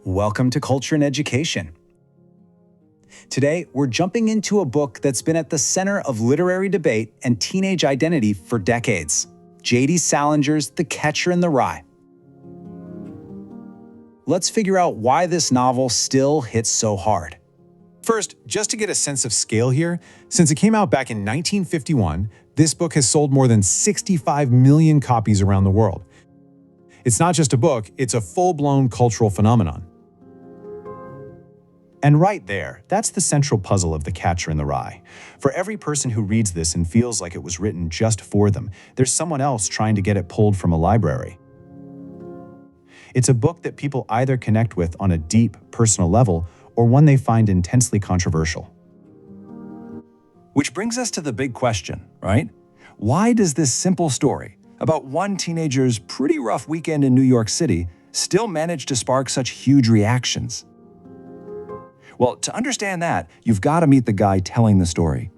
Welcome to Culture and Education. Today, we're jumping into a book that's been at the center of literary debate and teenage identity for decades. J.D. Salinger's The Catcher in the Rye. Let's figure out why this novel still hits so hard. First, just to get a sense of scale here, since it came out back in 1951, this book has sold more than 65 million copies around the world. It's not just a book, it's a full-blown cultural phenomenon. And right there, that's the central puzzle of The Catcher in the Rye. For every person who reads this and feels like it was written just for them, there's someone else trying to get it pulled from a library. It's a book that people either connect with on a deep, personal level or one they find intensely controversial. Which brings us to the big question, right? Why does this simple story about one teenager's pretty rough weekend in New York City still manage to spark such huge reactions? Well, to understand that, you've got to meet the guy telling the story.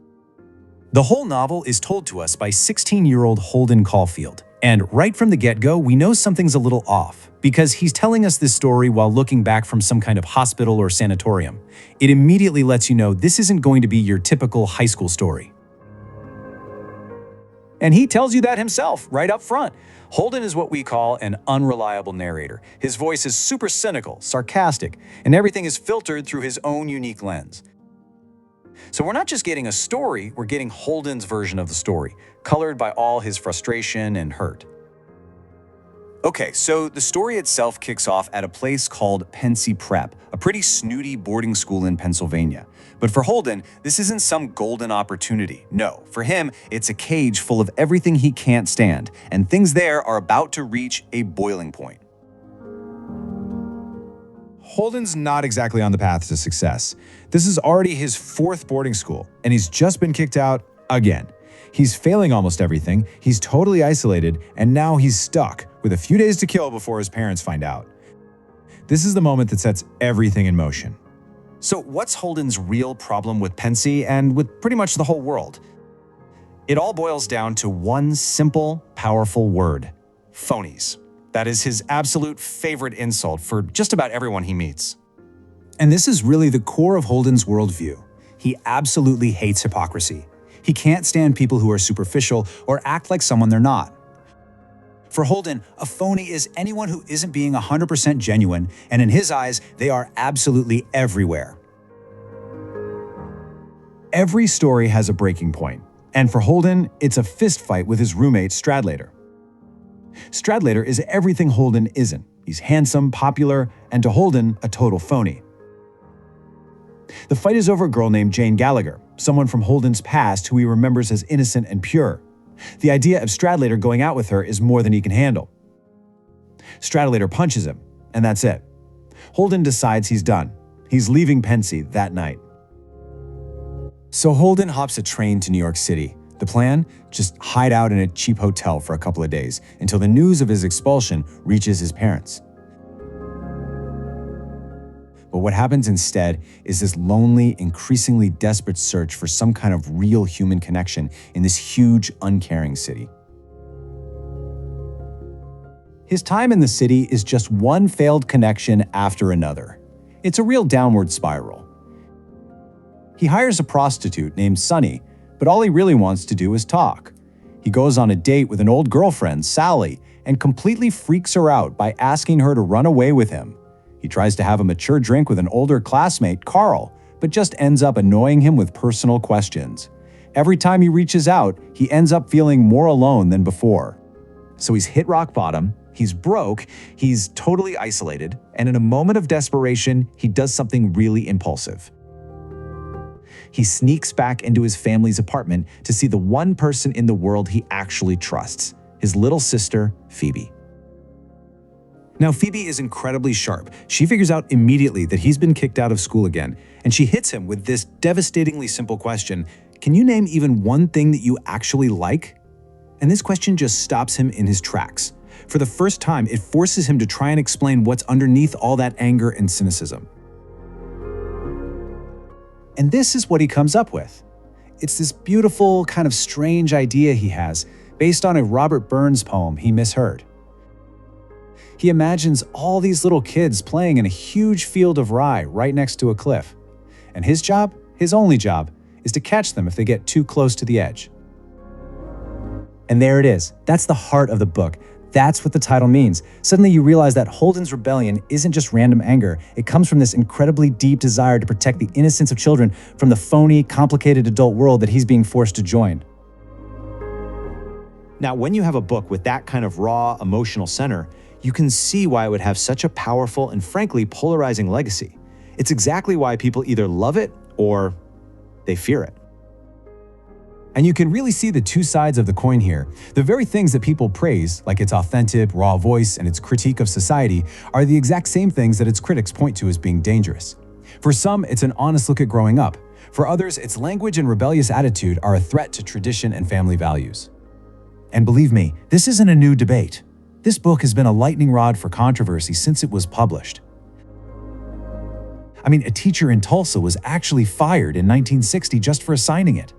The whole novel is told to us by 16-year-old Holden Caulfield. And right from the get-go, we know something's a little off, because he's telling us this story while looking back from some kind of hospital or sanatorium. It immediately lets you know this isn't going to be your typical high school story. And he tells you that himself, right up front. Holden is what we call an unreliable narrator. His voice is super cynical, sarcastic, and everything is filtered through his own unique lens. So we're not just getting a story, we're getting Holden's version of the story, colored by all his frustration and hurt. Okay, so the story itself kicks off at a place called Pency Prep, a pretty snooty boarding school in Pennsylvania. But for Holden, this isn't some golden opportunity. No, for him, it's a cage full of everything he can't stand, and things there are about to reach a boiling point. Holden's not exactly on the path to success. This is already his fourth boarding school, and he's just been kicked out again. He's failing almost everything, he's totally isolated, and now he's stuck with a few days to kill before his parents find out. This is the moment that sets everything in motion. So what's Holden's real problem with Pency and with pretty much the whole world? It all boils down to one simple, powerful word: phonies. That is his absolute favorite insult for just about everyone he meets. And this is really the core of Holden's worldview. He absolutely hates hypocrisy. He can't stand people who are superficial or act like someone they're not. For Holden, a phony is anyone who isn't being 100% genuine, and in his eyes, they are absolutely everywhere. Every story has a breaking point, and for Holden, it's a fist fight with his roommate Stradlater. Stradlater is everything Holden isn't. He's handsome, popular, and to Holden, a total phony. The fight is over a girl named Jane Gallagher, someone from Holden's past who he remembers as innocent and pure. The idea of Stradlater going out with her is more than he can handle. Stradlater punches him, and that's it. Holden decides he's done. He's leaving Pency that night. So Holden hops a train to New York City. The plan? Just hide out in a cheap hotel for a couple of days until the news of his expulsion reaches his parents. But what happens instead is this lonely, increasingly desperate search for some kind of real human connection in this huge, uncaring city. His time in the city is just one failed connection after another. It's a real downward spiral. He hires a prostitute named Sunny, but all he really wants to do is talk. He goes on a date with an old girlfriend, Sally, and completely freaks her out by asking her to run away with him. He tries to have a mature drink with an older classmate, Carl, but just ends up annoying him with personal questions. Every time he reaches out, he ends up feeling more alone than before. So he's hit rock bottom, he's broke, he's totally isolated, and in a moment of desperation, he does something really impulsive. He sneaks back into his family's apartment to see the one person in the world he actually trusts, his little sister, Phoebe. Now, Phoebe is incredibly sharp. She figures out immediately that he's been kicked out of school again, and she hits him with this devastatingly simple question: can you name even one thing that you actually like? And this question just stops him in his tracks. For the first time, it forces him to try and explain what's underneath all that anger and cynicism. And this is what he comes up with. It's this beautiful, kind of strange idea he has, based on a Robert Burns poem he misheard. He imagines all these little kids playing in a huge field of rye right next to a cliff. And his job, his only job, is to catch them if they get too close to the edge. And there it is. That's the heart of the book. That's what the title means. Suddenly you realize that Holden's rebellion isn't just random anger. It comes from this incredibly deep desire to protect the innocence of children from the phony, complicated adult world that he's being forced to join. Now, when you have a book with that kind of raw, emotional center, you can see why it would have such a powerful and frankly polarizing legacy. It's exactly why people either love it or they fear it. And you can really see the two sides of the coin here. The very things that people praise, like its authentic, raw voice and its critique of society, are the exact same things that its critics point to as being dangerous. For some, it's an honest look at growing up. For others, its language and rebellious attitude are a threat to tradition and family values. And believe me, this isn't a new debate. This book has been a lightning rod for controversy since it was published. I mean, a teacher in Tulsa was actually fired in 1960 just for assigning it.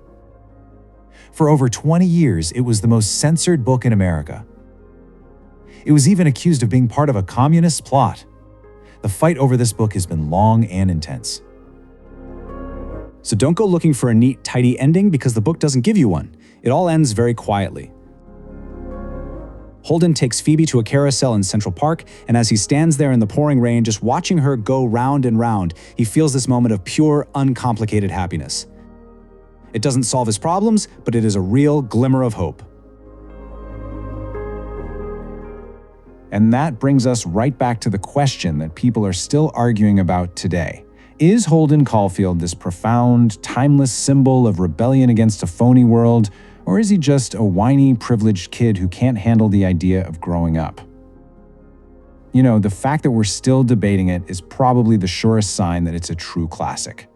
For over 20 years, it was the most censored book in America. It was even accused of being part of a communist plot. The fight over this book has been long and intense. So don't go looking for a neat, tidy ending because the book doesn't give you one. It all ends very quietly. Holden takes Phoebe to a carousel in Central Park, and as he stands there in the pouring rain, just watching her go round and round, he feels this moment of pure, uncomplicated happiness. It doesn't solve his problems, but it is a real glimmer of hope. And that brings us right back to the question that people are still arguing about today. Is Holden Caulfield this profound, timeless symbol of rebellion against a phony world, or is he just a whiny, privileged kid who can't handle the idea of growing up? You know, the fact that we're still debating it is probably the surest sign that it's a true classic.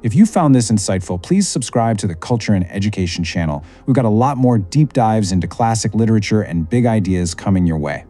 If you found this insightful, please subscribe to the Culture and Education channel. We've got a lot more deep dives into classic literature and big ideas coming your way.